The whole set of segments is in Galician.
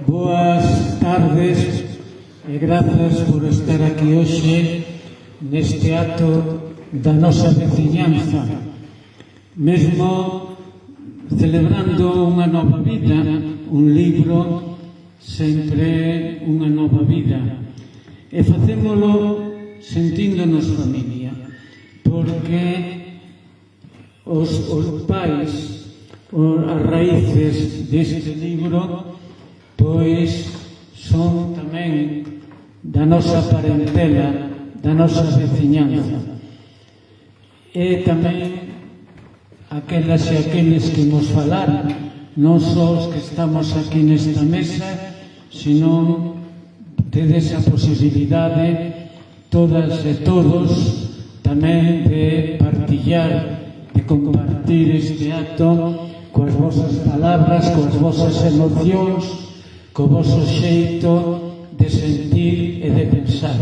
Boas tardes e grazas por estar aquí hoxe neste acto da nosa veciñanza, mesmo celebrando unha nova vida. Un libro sempre unha nova vida, e facémolo sentíndonos familia, porque os pais, as raíces deste libro, pois son tamén da nosa parentela, da nosa veciñanza, e tamén aquelas e aqueles que nos falaron, non só os que estamos aquí nesta mesa, senón tedes a posibilidade, todas e todos, tamén de partillar, de compartir este acto coas vosas palabras, coas vosas emocións, co voso xeito de sentir e de pensar.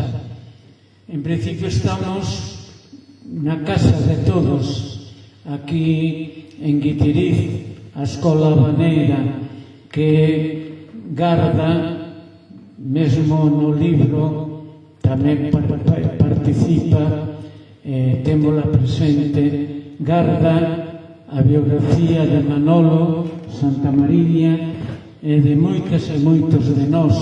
En principio estamos na casa de todos, aquí en Guitiriz, a Escola Habaneira, que garda, mesmo no libro, tamén participa, témola presente, garda a biografía de Manolo Santamariña e de moitas e moitos de nós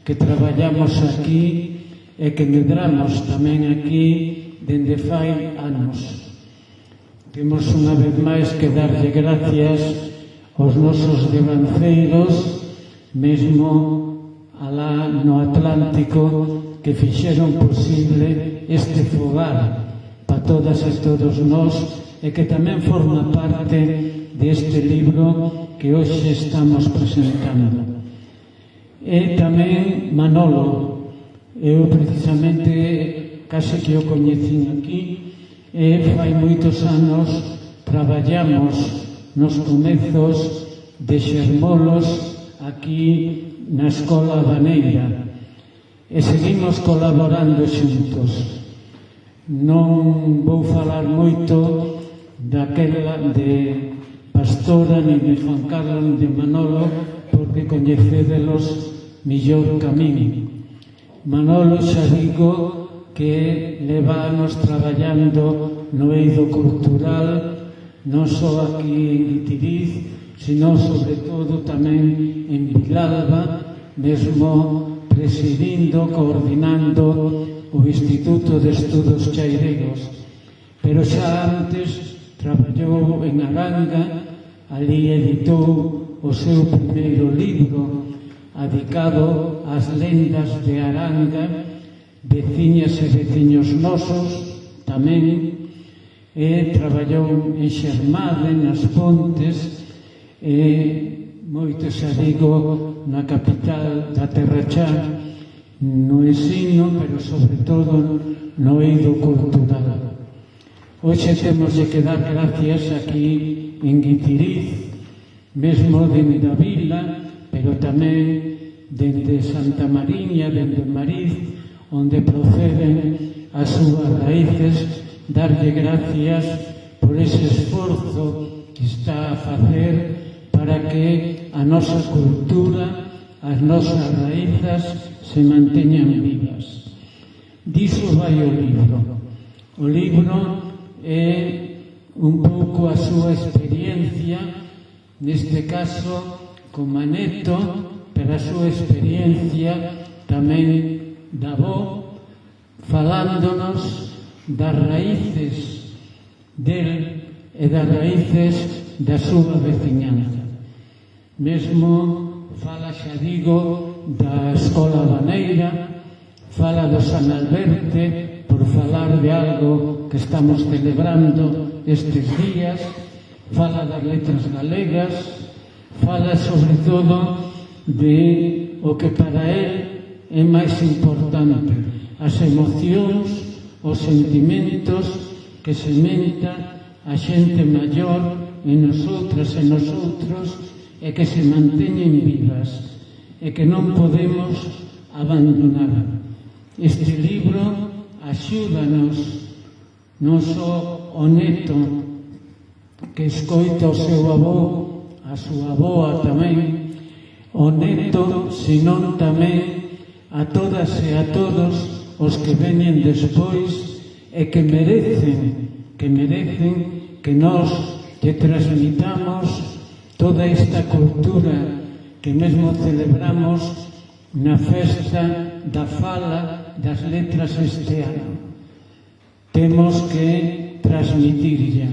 que traballamos aquí e que medramos tamén aquí dende fai anos. Temos unha vez máis que darlle gracias aos nosos devanceiros, mesmo alá no Atlántico, que fixeron posible este fogar para todas e todos nós, e que tamén forma parte deste libro que hoxe estamos presentando. E tamén Manolo, eu precisamente case que o coñecín aquí, e fai moitos anos traballamos nos comezos de Xermolos aquí na Escola Habaneira, e seguimos colaborando xuntos. Non vou falar moito daquela de Pastora, nin de Juan Carlos, nin de Manolo, porque coñecedelos millor que a min. Manolo, xa digo que leva anos traballando no eido cultural, non só aquí en Guitiriz, sino sobre todo tamén en Vilalba, mesmo presidindo, coordinando o Instituto de Estudos Chairegos. Pero xa antes traballou en Aranga, ali editou o seu primeiro libro dedicado ás lendas de Aranga, veciñas e veciños nosos tamén, e traballou en Xermade, nas Pontes, e moito xa digo na capital da Terra Chá, no ensino, pero sobre todo no eido cultural. Hoxe temos de que dar gracias aquí en Guitiriz, mesmo dende a vila, pero tamén dende Santamariña, dende Mariz, onde proceden as súas raíces, darlle gracias por ese esforzo que está a facer para que a nosa cultura, as nosas raízas se manteñan vivas. Diso vai o libro. O libro é un pouco a súa experiencia, neste caso como neto, pero a súa experiencia tamén da avó, falándonos das raíces del e das raíces da súa veciñanza. Mesmo fala, xa digo, da Escola Habaneira, fala do San Alberte, por falar de algo que estamos celebrando estes días, fala das letras galegas, fala sobre todo de o que para él é máis importante, as emocións, os sentimentos que sementa a xente maior en nosotras e nosoutros, e que se manteñen vivas, e que non podemos abandonar. Este libro axúdanos non só o neto que escoita o seu avó, a súa avoa tamén, o neto, senón tamén a todas e a todos os que veñen despois e que merecen que nós lle transmitamos toda esta cultura que mesmo celebramos na festa da fala das letras este ano. Temos que transmitirlla.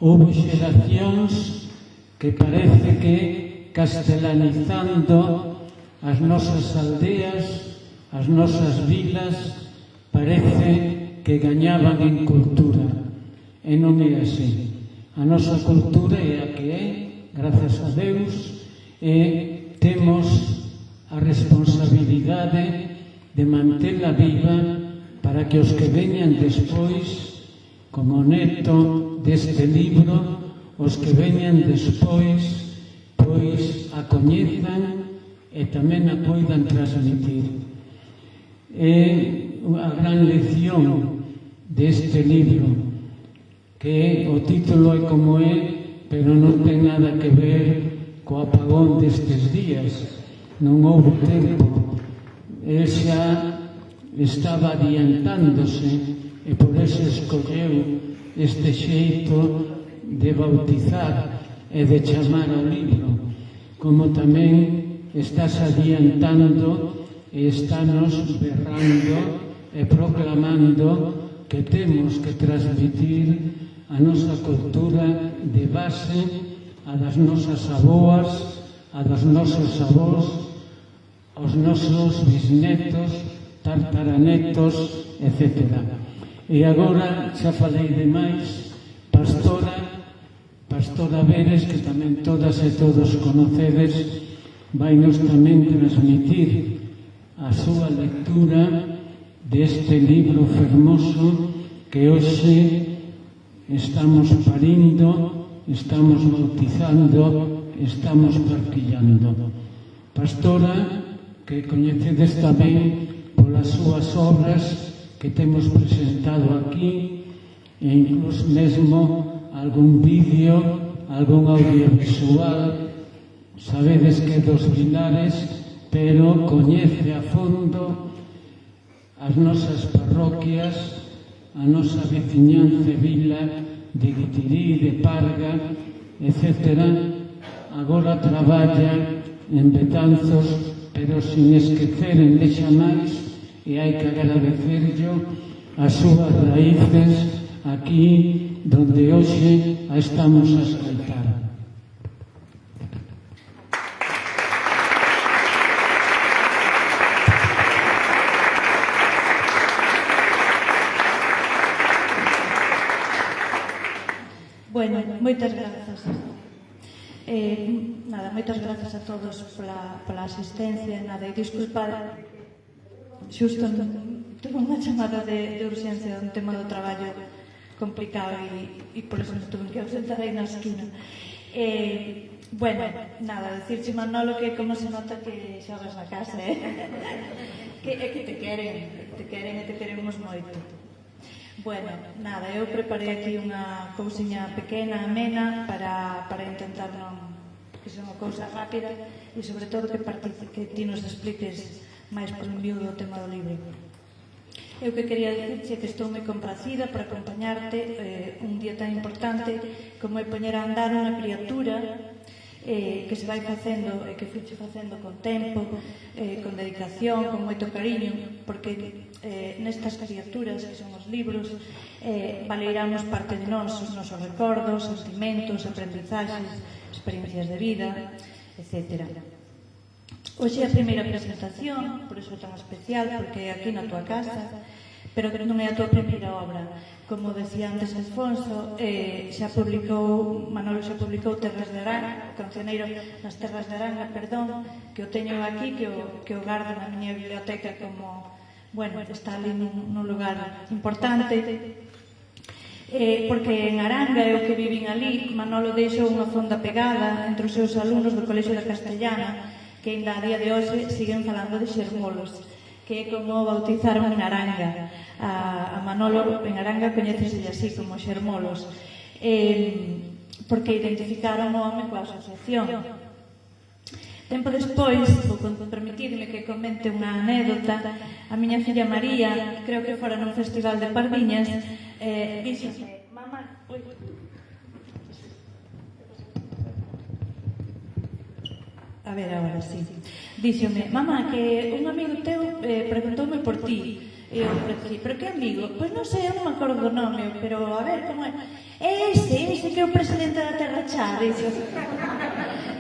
Houve xeracións que parece que castelanizando as nosas aldeas, as nosas vilas, parece que gañaban en cultura. E non é así. A nosa cultura é a que é, grazas a Deus, e temos a responsabilidade de mantela viva para que os que veñan despois, como neto deste libro, os que veñan despois, pois a coñezan e tamén a poidan transmitir. É a gran lección deste libro, que o título é como é, pero non ten nada que ver co apagón destes días. Non houve tempo. El xa estaba adiantándose e por eso escolleu este xeito de bautizar e de chamar ao libro, como tamén estás adiantando e estános berrando e proclamando que temos que transmitir a nosa cultura de base, a das nosas aboas, a dos nosos avós, aos nosos bisnetos, tartaranetos, etc. E agora, xa falei demais, Pastora Veres, que tamén todas e todos conocedes, vai nos tamén transmitir a súa lectura deste libro fermoso que hoxe estamos parindo, estamos bautizando, estamos parquillando. Pastora que coñecedes tamén polas súas obras que temos presentado aquí e incluso mesmo algún vídeo, algún audiovisual. Sabedes que dos Linares, pero coñece a fondo as nosas parroquias, a nosa veciñanza e vila de Guitirí, de Parga, etc. Agora traballa en Betanzos, pero sin esquecer en Lexa máis, e hai que agradecerllo as súas raíces aquí, donde hoxe a estamos a escoitar. Bueno, moitas grazas. Moitas grazas a todos pola asistencia. E disculpad, xusto tuve unha chamada de urxencia un tema do traballo complicado e por eso me tuve que ausentar aí na esquina. Decirche, Manolo, que como se nota que xogas na casa, que te queren e te queremos moito. Eu preparei aquí unha cousiña pequena, amena, para intentar non que sea unha cousa rápida e sobre todo que ti nos expliques máis por un miúdo o tema do libro. Eu que quería dicirche que estou moi complacida por acompañarte un día tan importante como é poñer a andar unha criatura que se vai facendo e que fuche facendo con tempo, con dedicación, con moito cariño, porque nestas criaturas que son os libros valeiramos parte de nós, os nosos recordos, sentimentos, aprendizaxes, experiencias de vida, etc. Hoxe é a primeira presentación, por iso é tan especial, porque é aquí na tua casa, pero que non é a tua primeira obra. Como decía antes Alfonso, Manolo xa publicou Terras de Aranga, o cancioneiro nas Terras de Aranga, que o teño aquí, que o gardo na miña biblioteca como, está ali nun lugar importante, porque en Aranga, eu que vivín ali, Manolo deixou unha fonda pegada entre os seus alumnos do Colexio da Castellana, que ainda a día de hoxe siguen falando de xermolos, que é como bautizaron en Aranga. A Manolo en Aranga coñécese así como xermolos, porque identificaron o home coa asociación. Tempo despois, permitidme que comente unha anécdota, a miña filla María, creo que fora nun festival de Pardiñas, díxome, mamá, a ver, agora sí. Díxome, mamá, que un amigo teu preguntoume por ti. E eu dixi, pero que amigo? Pois non sei, eu non me acordo do nome, pero a ver, como é? Ese que é o presidente da Terra Chá, dixo.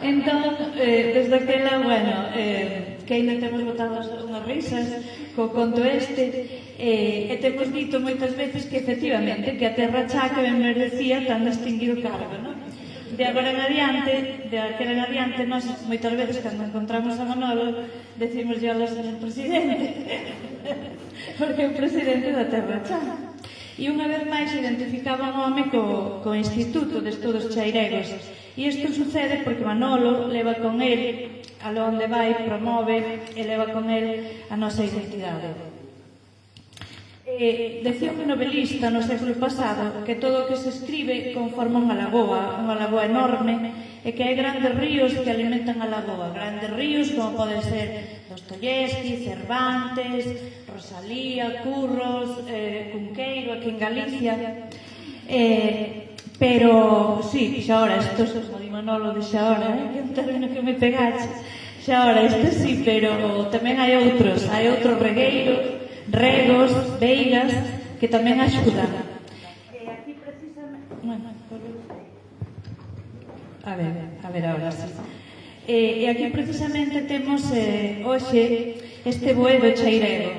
Entón, desde aquela, bueno, que ainda temos botado unhas risas co conto este, e temos dito moitas veces que efectivamente que a Terra Chá que ben merecía tan distinguido cargo, non? De agora en adiante, de aquela en adiante, nós moitas veces cando encontramos a Manolo decimos yo ao señor presidente porque é o presidente da Terra Chá. E unha vez máis identificaba un home co Instituto de Estudos Chairegos. E isto sucede porque Manolo leva con el a onde vai, promove e leva con el a nosa identidade. Decía un novelista no século pasado que todo o que se escribe conforma unha lagoa enorme, e que hai grandes ríos que alimentan a lagoa, grandes ríos como poden ser Dostoyevsky, Cervantes, Rosalía, Curros, Cunqueiro, aquí en Galicia, pero, sí, xa ora, isto como di Manolo de xa ora, que é un término que me pegache, xa ora, isto sí, pero tamén hai outros regueiros, regos, veigas, que tamén axudan. Aquí precisamente... Bueno, a ver, agora sí. E aquí precisamente temos hoxe este boedo chairego,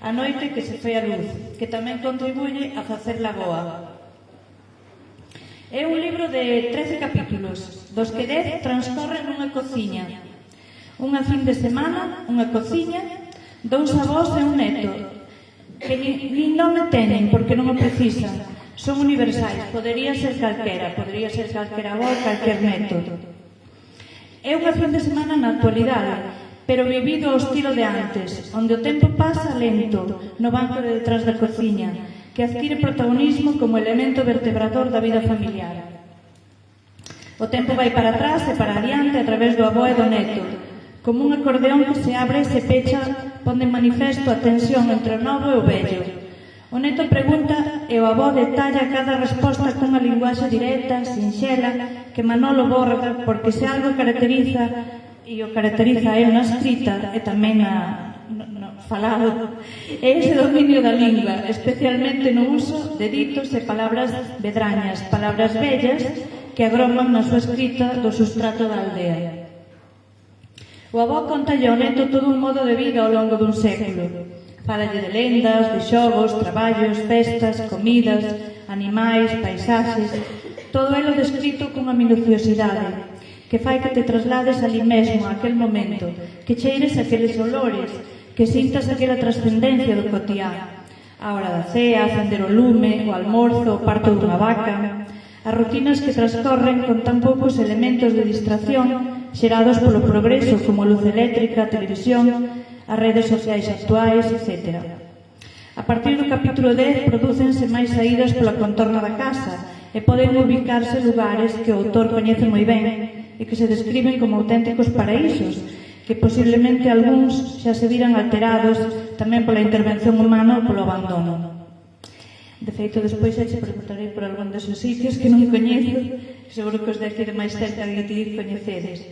a noite que se foi a luz, que tamén contribuye a facer lagoa. É un libro de 13 capítulos, dos que 10 transcorren nunha cociña. Unha fin de semana, unha cociña, 2 avós e un neto, que nin nome teñen porque non o precisan, son universais, podería ser calquera avó, calquer neto. É unha fin de semana na actualidade, pero vivido ao estilo de antes, onde o tempo pasa lento no banco de detrás da cociña, que adquire protagonismo como elemento vertebrador da vida familiar. O tempo vai para atrás e para adiante a través do avó e do neto, como un acordeón que se abre e se pecha, pon de manifesto a tensión entre o novo e o vello. O neto pregunta e o avó detalla cada resposta cunha linguaxe directa, sinxela, que Manolo borda porque se algo caracteriza, e o caracteriza é unha escrita e tamén no falado, é ese dominio da lingua, especialmente no uso de ditos e palabras vedrañas, palabras bellas que agroman na súa escrita do sustrato da aldea. O avó contalle ao neto todo un modo de vida ao longo dun século. Fálalle de lendas, de xogos, traballos, festas, comidas, animais, paisaxes, todo elo descrito cunha minuciosidade que fai que te traslades ali mesmo, a aquel momento, que cheires aqueles olores, que sintas aquela trascendencia do cotiá. A hora da cea, acender o lume, o almorzo, o parto dunha vaca, as rutinas que transcorren con tan poucos elementos de distracción xerados polo progreso como a luz eléctrica, a televisión, as redes sociais actuais, etc. A partir do capítulo 10 prodúcense máis saídas pola contorna da casa e poden ubicarse lugares que o autor coñece moi ben e que se describen como auténticos paraísos, que posiblemente algúns xa se viran alterados tamén pola intervención humana ou polo abandono. De feito, despois xa te preguntarei por algún desos sitios que non coñezo, seguro que os de aquí de máis cerca de ti coñecedes.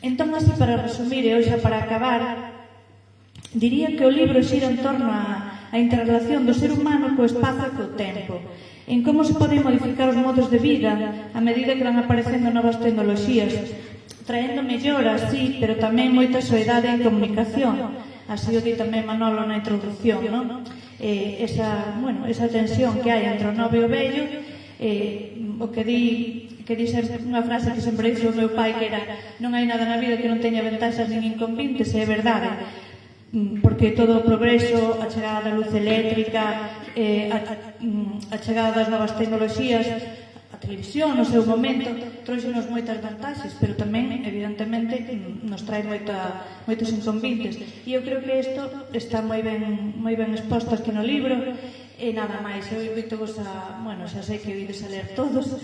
Entón, así, para resumir e hoxe para acabar, diría que o libro xira en torno á interrelación do ser humano co espazo e co tempo, en como se poden modificar os modos de vida a medida que van aparecendo novas tecnoloxías, traendo melloras, sí, pero tamén moita soidade en comunicación. Así o di tamén Manolo na introducción, non? Esa tensión que hai entre o novo e o vello, o que di sempre unha frase que sempre dixo o meu pai, que era: non hai nada na vida que non teña ventaxas nin inconvenientes, e é verdade, porque todo o progreso, a chegada da luz eléctrica, a chegada das novas tecnoloxías, a televisión no seu momento trouxenos moitas vantaxes, pero tamén evidentemente nos trae moitos inconvenientes, e eu creo que isto está moi ben exposto aquí no libro. E nada máis, eu invito-vos a... Bueno, xa sei que oídes a ler todos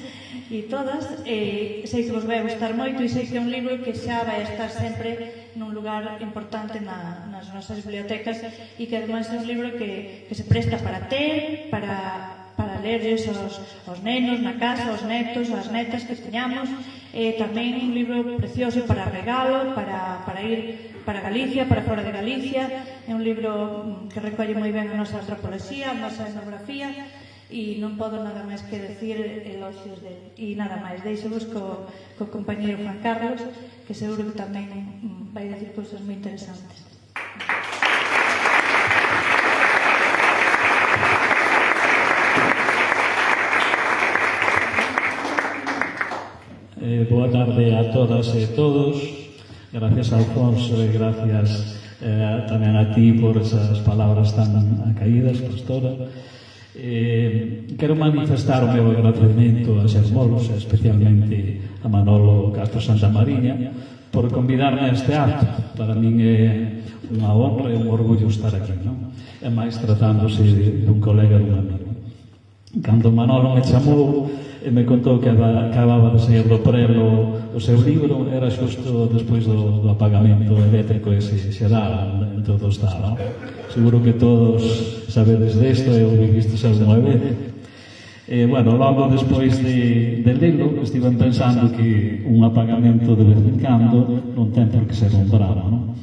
e todas, e sei que vos vai gustar moito e sei que é un libro que xa vai estar sempre nun lugar importante nas nosas bibliotecas e que ademais é un libro que se presta para ter, para lerles aos nenos na casa, aos netos, as netas que teñamos, e tamén un libro precioso para regalo, para ir para Galicia, para fora de Galicia. É un libro que recolle moi ben a nosa antropoloxía, a nosa etnografía, e non podo nada máis que decir eloxios dele. E nada máis, deixo-vos co compañeiro Juan Carlos, que seguro que tamén vai decir cousas moi interesantes. Boa tarde a todas e todos. Gracias a Alfonso e gracias tamén a ti por esas palabras tan acaídas, pastora. Quero manifestar o meu agradecemento a Xermolos, especialmente a Manolo Castro Santamariña, por convidarme a este acto. Para min é unha honra e un orgullo estar aquí, non? E máis tratándose dun colega, dun amigo. Cando Manolo me chamou e me contou que acababa de sair do prelo o seu libro, era xusto despois do apagamento eléctrico ese xeral en todo o estado. Seguro que todos sabedes desto e o vivistes alguna vez. Bueno, logo despois de lelo, estive pensando que un apagamento de vez en cando non ten por que ser un drama, non?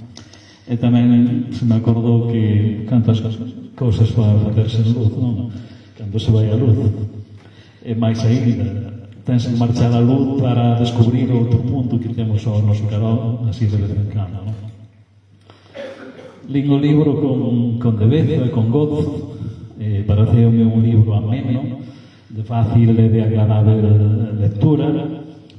E tamén se me acordou que cantas cousas para facerse luz, non? Cando se vai a luz. E máis ainda, tense que marchar a luz para descubrir outro punto que temos ao noso carón, así de vez en cando, non? Lín o libro con debeza, con gozo, pareceume un libro ameno, de fácil e de agradável lectura,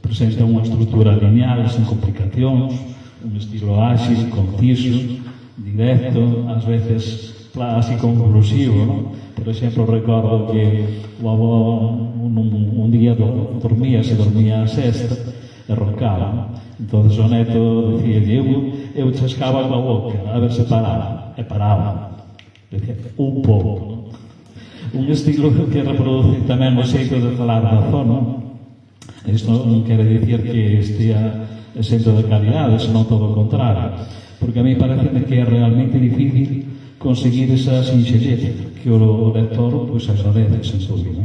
presenta unha estrutura lineal, sen complicacións, un estilo áxil, conciso, directo, ás veces así conclusivo, non? Por exemplo, recordo que o avó un día dormía a sexta e roncaba. Entón o neto dicía que eu chascaba coa boca a ver se paraba, e paraba. Dicía, un pouco. Un estilo que reproduce tamén o xeito de falar da zona. Isto non quere dicir que estea sendo de calidade, senón todo o contrario. Porque a mí parece que é realmente difícil conseguir esa sinxelleza que o lector agradece, sen dúbida.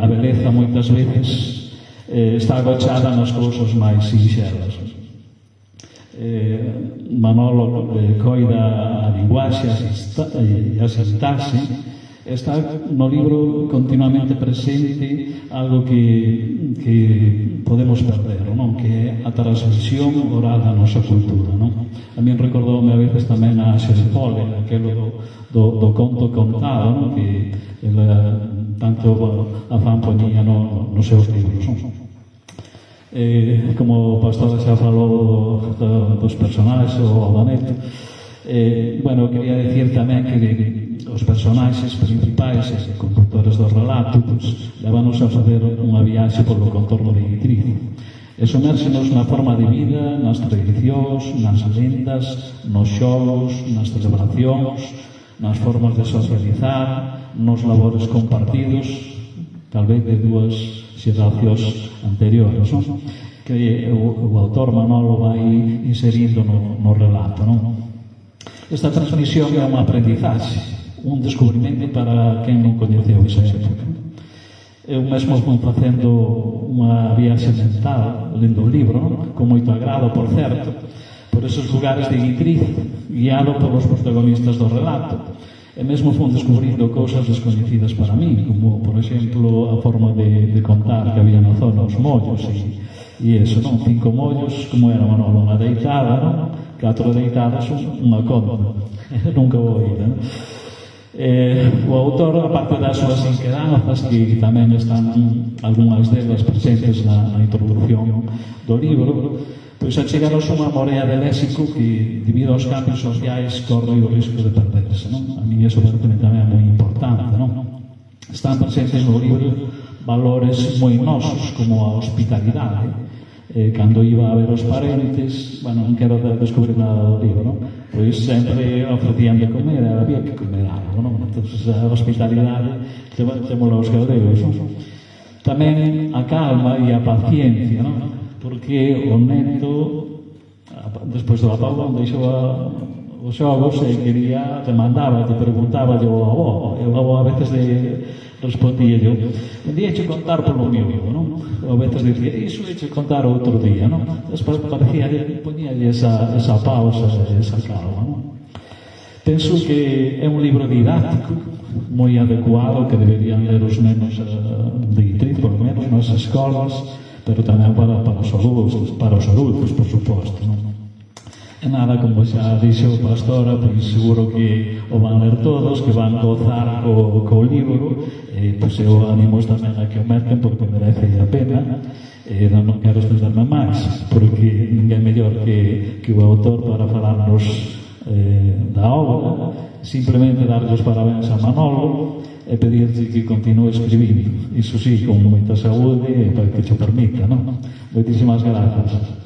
A beleza moitas veces está agochada nas cousas máis sinxelas. Manolo coida a linguaxe e a sintaxe. Está no libro continuamente presente algo que podemos perder, non? Que é a transmisión oral da nosa cultura, non? A min recordoume a veces tamén a Xerifole, aquelo do conto contado, non? Que ela tanto afán poñía nos seus libros, non? Como o pastor xa falou dos personaxes ou do neto, bueno, quería dicir tamén que os personaxes principais e condutores do relato levanos a fazer unha viaxe polo contorno de Guitriz e somérsenos na forma de vida, nas tradicións, nas lendas, nos xogos, nas celebracións, nas formas de socializar, nos labores compartidos, tal vez de dúas xeracións anteriores, non? Que o autor Manolo vai inserindo no relato, non? Esta transmisión é unha aprendizaxe, un descubrimento para quen non coñeceu esa época. Eu mesmo fui facendo unha viaxe mental, lendo o libro, con moito agrado, por certo, por esos lugares de Guitriz, guiado polos protagonistas do relato. E mesmo fui descubrindo cousas descoñecidas para mí, como, por exemplo, a forma de contar que había na zona os mollos, e eso, non? 5 mollos, como era Manolo, unha deitada, non? 4 deitadas, unha conta. Nunca vou ir, non? O autor, aparte das súas inquedanzas, que tamén están algunhas delas presentes na introducción do libro, pois achegaros unha morea de léxico que, debido aos cambios sociais, corre o risco de perderse, non? A mí iso tamén é moi importante, non? Están presentes no libro valores moi nosos, como a hospitalidade, cando iba a ver os parentes, bueno, non quero descubrir nada do libro, non? Pois sempre ofrecían de comer, había que comer algo, non? Entón, a hospitalidade temos os galegos, non? Tamén a calma e a paciencia, non? Porque o neto, despois do apagón, deixou os xogos e quería, demandaba, te preguntaba ao avó, e o avó a veces respondía yo, vendíache contar polo miúdo, non? A veces dicía, iso eche contar outro día, non? Despois parecía, poñíalle esa pausa, esa calma, non? Penso que é un libro didáctico, moi adecuado, que deberían ler os nenos de ITRI, por lo menos nas escolas, pero tamén para os adultos, por suposto, non? E nada, como xa dixo o Pastora, pois seguro que o van ler todos, que van gozar co libro, pois eu animo tamén a que o merquen porque merece a pena. Non quero estenderme máis, porque ninguén mellor que o autor para falarnos da obra. Simplemente darlle os parabéns a Manolo e pedirlle que continue escribindo, iso sí, con moita saúde e para que cho permita, non? Moitísimas grazas.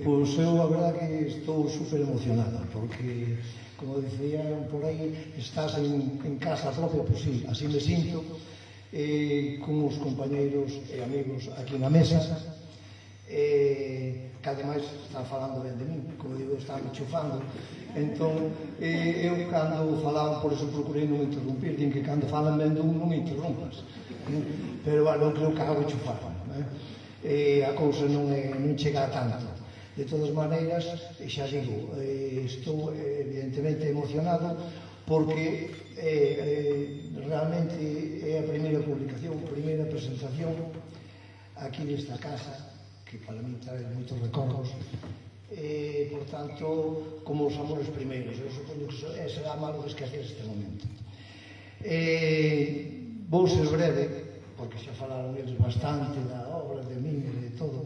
Pois eu a verdade que estou super emocionado porque, como dicía por aí, estás en casa propia, pois sí, así me sinto, con os compañeiros e amigos aquí na mesa, que ademais están falando ben de mí, como digo, están me chufando. Entón, eu cando falaban, por eso procurei non interrumpir, din que cando falan ben dun non me interrumpas, pero bueno, eu creo que hago chufar, a cousa non chega a tanto. De todas maneiras, xa digo, estou evidentemente emocionado porque realmente é a primeira publicación, a primeira presentación aquí nesta casa, que para mí trae moitos recordos, por tanto, como os amores primeiros, eu supoño que será malo esquecer este momento. Vou ser breve, porque xa falaron eles bastante da obra, de mí e de todo,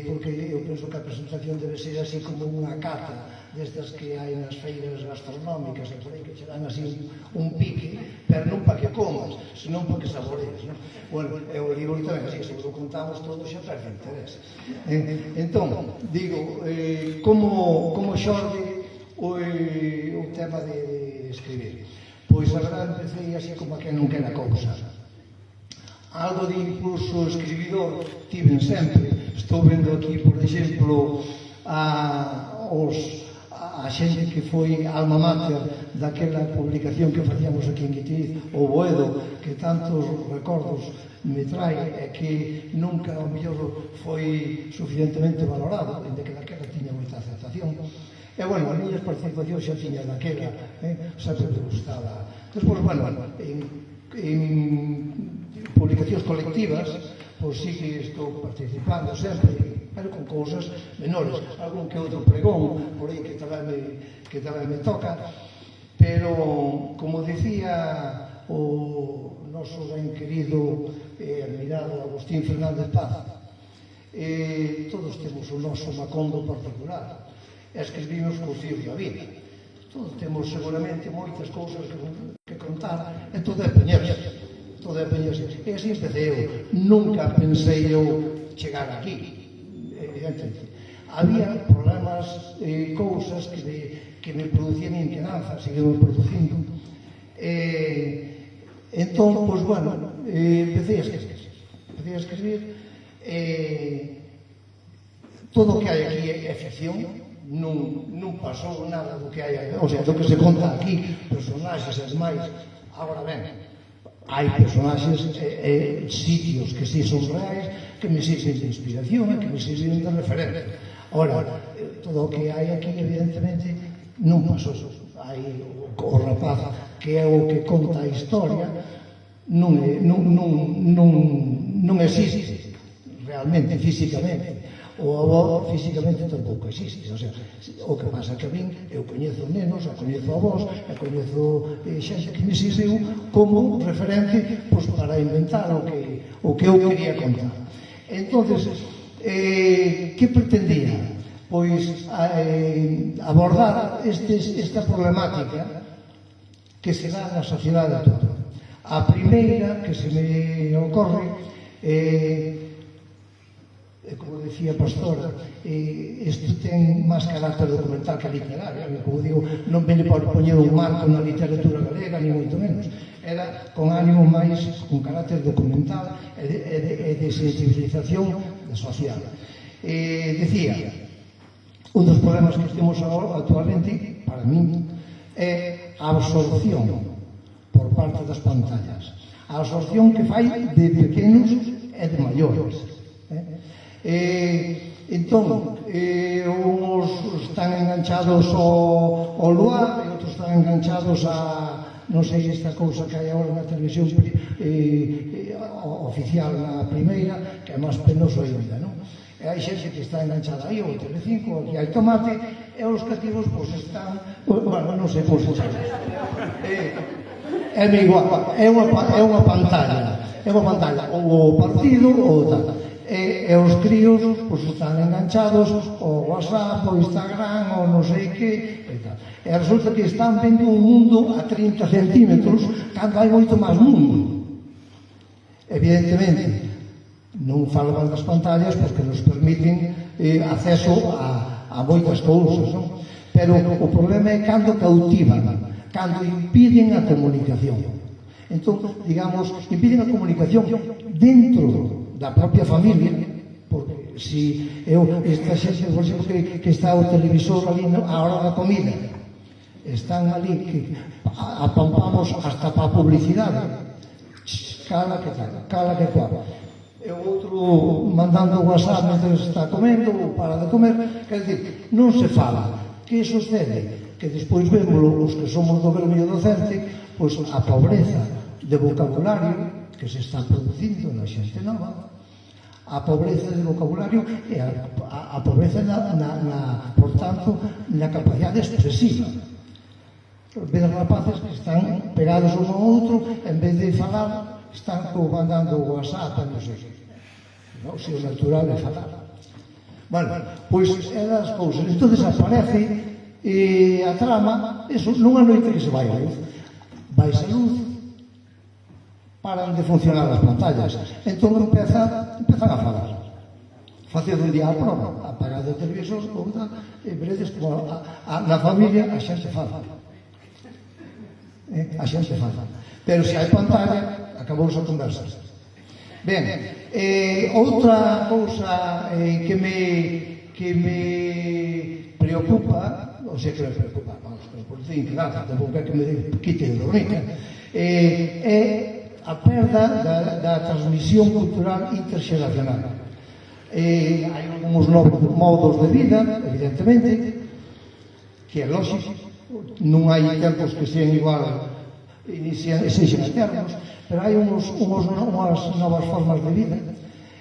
porque eu penso que a presentación debe ser así como unha cata destas que hai nas feiras gastronómicas e por aí que che dan así un pique, pero non para que comas, senón para que saborees, non? Bueno, e o libro tamén así, se o contamos todo xa perde interés. Entón, digo, como xorde o tema de escribir? Pois a verdade empecé así como a que non quera cousa. Algo de impulso escribidor tiven sempre. Estou vendo aquí, por exemplo, a xente que foi alma mater daquela publicación que facíamos aquí en Guitiriz, o Boedo, que tantos recordos me trae e que nunca ao mellor foi suficientemente valorado, ainda que daquela tiña moita aceptación. E, bueno, as miñas participacións xa tiña daquela, sempre me gustaba. Despois, bueno, en publicacións colectivas, pois sí que estou participando sempre, pero con cousas menores, algún que outro pregón por aí que tamén me toca, pero como dicía o noso ben querido e admirado Agustín Fernández Paz, todos temos o noso macondo particular e escribimos cos días da vida, todos temos seguramente moitas cousas que contar e todo é peñerse. E así empecé eu. Nunca pensei eu chegar aquí, evidentemente. Había problemas, cousas que me producían inquedanza, seguían producindo. Entón, pois, bueno, empecé a escribir. Todo o que hai aquí é ficción, non pasou nada do que hai, o sea, do que se conta aquí, personaxes e demais. Agora ben, hai personaxes e sitios que si son reais, que me sirven de inspiración e que me sirven de referente. Ora, todo o que hai aquí, evidentemente, non pasou. Hai o rapaz que é o que conta a historia, non existe realmente, físicamente. O avó físicamente tampouco existe, o sea, o que pasa que a min, eu coñezo nenos, eu coñezo avós, eu coñezo xente que me sirveu como referente para inventar o que eu quería contar. Entonces, que pretendía? pois abordar esta problemática que se dá na sociedade toda. A primeira que se me ocorre como decía Pastor, isto ten máis carácter documental que literario. Como digo, non vele por poñer un marco na literatura galega, ni moito menos. Era con ánimo máis, con carácter documental e de sensibilización social. Decía, un dos problemas que temos actualmente, para mí, é a absorción por parte das pantallas. A absorción que fai de pequenos e de maiores. Entón, uns están enganchados ao luar e outros están enganchados a, non sei, esta cousa que hai agora na televisión oficial, na primeira, que é máis penoso ainda, non? E hai xente que está enganchada aí, ou Telecinco, aquí hai Tomate, e os cativos, pois, están, bueno, non sei como se chama. É igual, é unha pantalla, ou o partido, ou tal. E os críos pois, están enganchados ao WhatsApp, ao Instagram, ou non sei que, e tal. E resulta que están vendo un mundo a 30 centímetros cando hai moito máis mundo. Evidentemente, non falo mal das pantallas porque nos permiten acceso a moitas cousas, non? Pero o problema é cando cautivan, cando impiden a comunicación. Entón, digamos, impiden a comunicación dentro da propia familia, porque se esta xente, por exemplo, que está o televisor ali a hora da comida, están ali que apampamos hasta para a publicidade, cala que tal, e o outro mandando o WhatsApp mentre está comendo ou para de comer, quer dizer, non se fala. Que sucede? Que despois vemos os que somos do gremio docente, pois a pobreza de vocabulario que se está producindo na xente nova, a pobreza de vocabulario e a pobreza por tanto, na capacidade expresiva. Ves rapaces que están pegados un ao outro, en vez de falar, están mandando o WhatsApp, non sei. Non, se o natural é falar. Bueno, pois é das cousas. Entón aparece a trama, eso, nunha noite que se vai a luz. Vais a luz, paran de funcionar as pantallas. Entón empezan a falar. Facendo un día a prova, apagado o televisor, e veredes como na familia a xente fala. A xente fala. Pero se hai pantalla, acabou a conversa. Ben, outra cousa que me preocupa, non sei que me preocupa, vamos, por decir que nada, tampouco é que me quite de dormir, é a perda da transmisión cultural interxeracional. Hai uns novos modos de vida, evidentemente, que é lógico, non hai tempos que sean igual e sexan eternos, pero hai unhas novas formas de vida,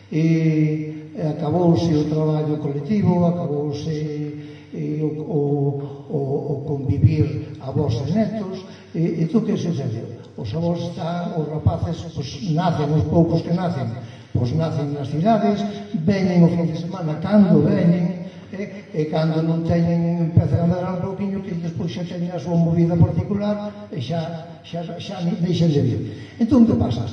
e acabouse o traballo colectivo, acabouse o convivir avós e netos, e entón que sucede? Os avós están, os rapaces, nacen, os poucos que nacen, nacen nas cidades, veñen o fin de semana cando veñen, e cando non teñen, empezan a andar un pouquinho, que despois xa teñen a súa movida particular e xa deixan de vir. Entón, que pasa?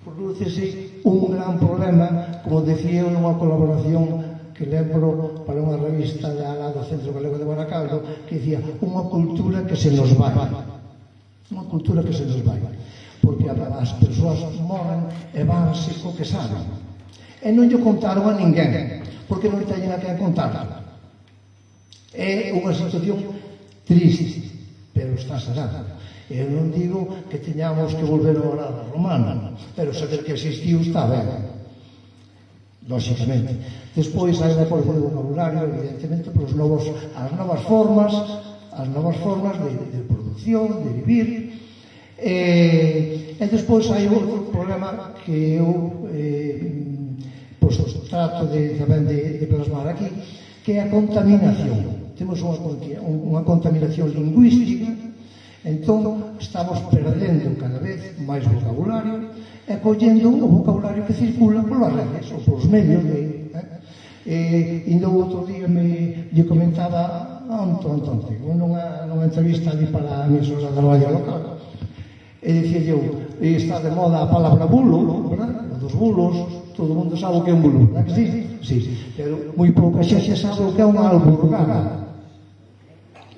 Producese un gran problema, como decía eu nunha colaboración que lembro para unha revista do Centro Galego de Baracaldo, que dicía unha cultura que se nos vai. Unha cultura que se nos vai. Porque as persoas moran e vanse co que saben. E non lle contaron a ninguén, porque non teñen a quen contar. É unha situación triste, pero está serada. Eu non digo que teñamos que volver a hora romana, pero saber que existiu está ben, lógicamente. Despois hai unha coisa de vocabulario, evidentemente, as novas formas de producción, de vivir, e despois hai outro problema que eu trato tamén de plasmar aquí, que é a contaminación. Temos unha contaminación lingüística, entón estamos perdendo cada vez máis vocabulario e collendo o vocabulario que circula polas redes ou polos medios. Ainda o outro día lle comentaba nunha entrevista ali para a emisora da radio local, e dicía eu, está de moda a palabra bulo, verdad? O dos bulos, todo o mundo sabe o que é un bulo, verdad que sí? Sí, pero moi pouca xente sabe o que é unha alburgada.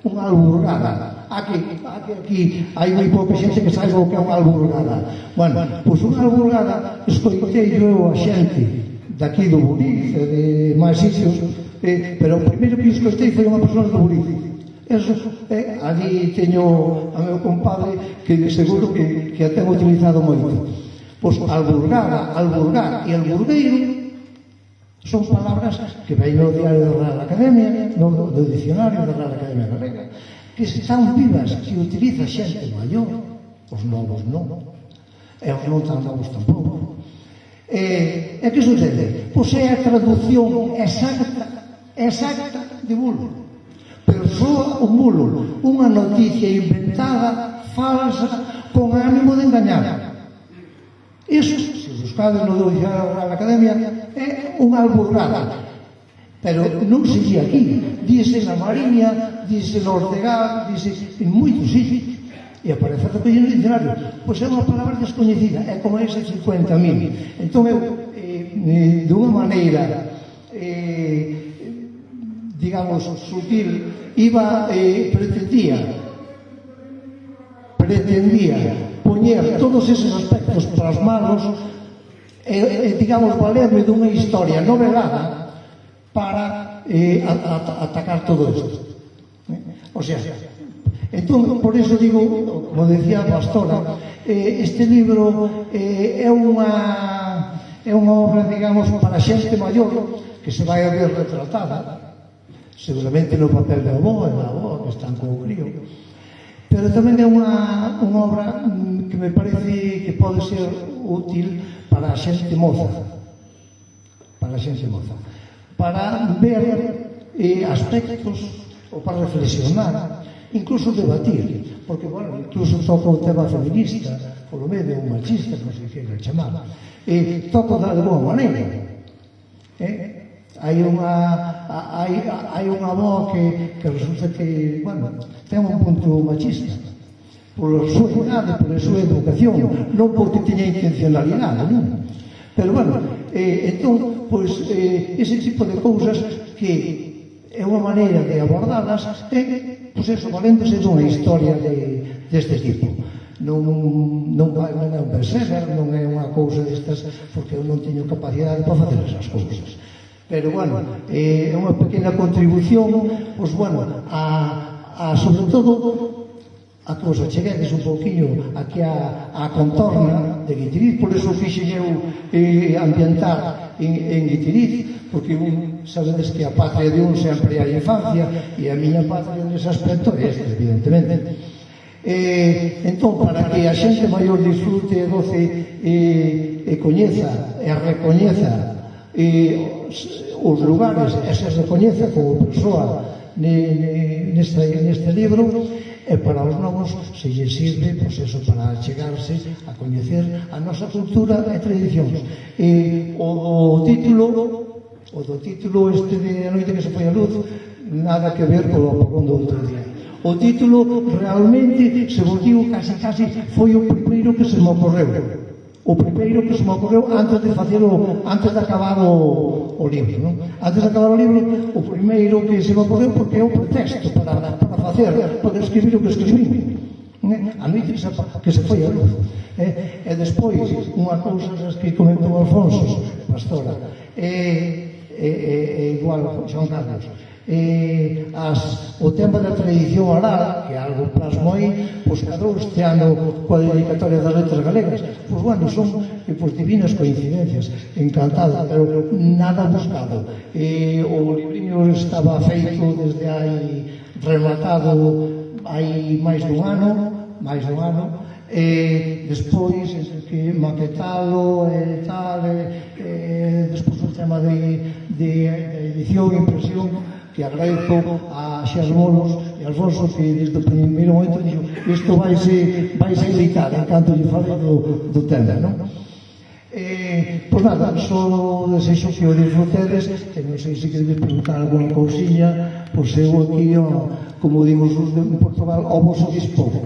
Unha alburgada. Aquí hai moi pouca xente que saiba o que é unha alburgada. Bueno, pois unha alburgada escoitei eu a xente daqui do Buriz e de máis sitios, pero o primeiro que escoitei foi unha persona do Buriz. Ali teño a meu compadre que seguro que a ten utilizado moito. Pois alburgada, alburgar e alburgueiro son palabras que ven no diario da Real Academia, no dicionario da Real Academia Galega, que están vivas, que utiliza xente maior, os novos non, e os non tan novos tampouco. E que sucede? Pois é a traducción exacta de bulo. Pero soa un bulo, unha noticia inventada, falsa, con ánimo de engañar. Iso, se buscades no dicionario da Real Academia, é unha alburgada. Pero non se di aquí, dice na Mariña, dice no Ortegal, dice en moitos sitios. E aparece recollendo no dicionario. Pois é unha palabra descoñecida, é como ese 50.000. Entón eu, dunha maneira, digamos, sutil, pretendía poñer todos eses aspectos plasmados e digamos, valerme dunha historia novelada para atacar todo isto. O sea, entón, por iso digo, como decía a pastora, este libro é unha obra, digamos, para xente maior que se vai a ver retratada, seguramente no papel de avó e da avó que están co crío, pero tamén é unha obra que me parece que pode ser útil para a xente moza, para ver aspectos ou para reflexionar, incluso debatir, porque, bueno, incluso toca o tema feminista, polo medio, un machista, non sei que queira chamar, toca de boa maneira. Hai unha avó que resulta que, bueno, ten un punto machista pola súa idade, pola súa educación, non porque teña intencionalidade, non? Pero, bueno, entón, pois, ese tipo de cousas que é unha maneira de abordalas pois eso, valéndose dunha historia deste tipo. Non é un bestseller, non é unha cousa destas, porque eu non teño capacidade para facer esas cousas. Pero, bueno, é unha pequena contribución, pois, bueno, sobre todo, a que vos acheguedes un pouquinho aquí a contorna de Guitiriz, por eso fixen eu ambientar en Guitiriz, porque sabedes que a patria de un sempre é a infancia, e a miña patria nese aspecto é este, evidentemente. Entón, para que a xente maior disfrute, goce e coñeza e recoñeza os lugares e se recoñeza como persoa neste libro, e para os novos se lle sirve, pois eso, para chegarse a coñecer a nosa cultura e tradicións. O do título este de A noite que se foi a luz, nada que ver co apagón do outro día. O título realmente, se vos digo, casi foi o primeiro que se me ocorreu. O primeiro que se me ocorreu antes de acabar o libro, non? Antes de acabar o libro, o primeiro que se me ocorreu, porque é o pretexto para escribir o que escribí. A noite que se foi a luz. E despois, unha cousa que comentou Alfonso, pastora, igual João Carlos, o tema da tradición oral, que é algo plasmo aí, pois cadrou este ano coa dedicatoria das letras galegas. Pois, bueno, son divinas coincidencias, encantado, pero nada buscado. O libriño estaba feito desde hai, rematado hai máis dun ano, despois que maquetalo e tal, despois o tema de edición e impresión, que agradezo a Xermolos e Alfonso, que desde o primeiro momento dixo isto vai ser editar, en canto lle falei do tema, non? Pois nada, só desexo que o disfrutedes, e non sei se queredes preguntar alguna cousiña, pois eu aquí, como digo os de Portugal, ao vosso dispor.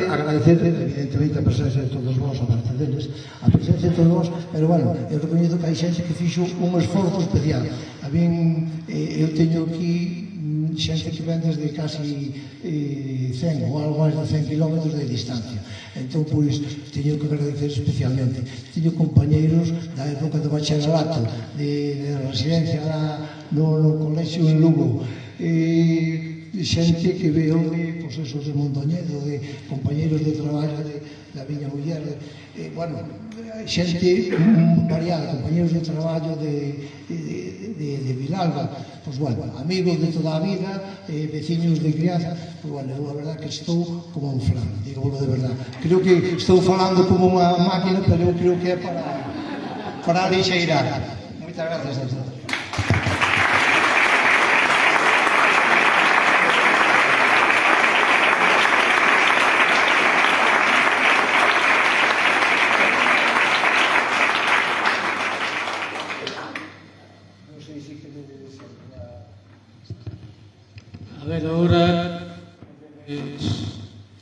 Agradecer evidentemente a presencia de todos vós, a parte deles, a presencia de todos vós, pero bueno, eu recoñezo que hai xente que fixo un esforzo especial. A min, eu teño aquí xente que ven desde casi 100 ou algo máis de 100 kilómetros de distancia. Entón, pois, teño que agradecer especialmente. Teño compañeiros da época do bacharelato, de residencia no colexio en Lugo, xente que veo pois eso, de Mondoñedo, de compañeiros de traballo da miña muller, bueno, xente variada, compañeiros de traballo de Vilalba, pois bueno, amigos de toda a vida, veciños de crianza, pois bueno, eu a verdad que estou como un flan, digo de verdad. Creo que estou falando como unha máquina, pero eu creo que é para alixeirar. Moitas gracias a todos. A ver, ahora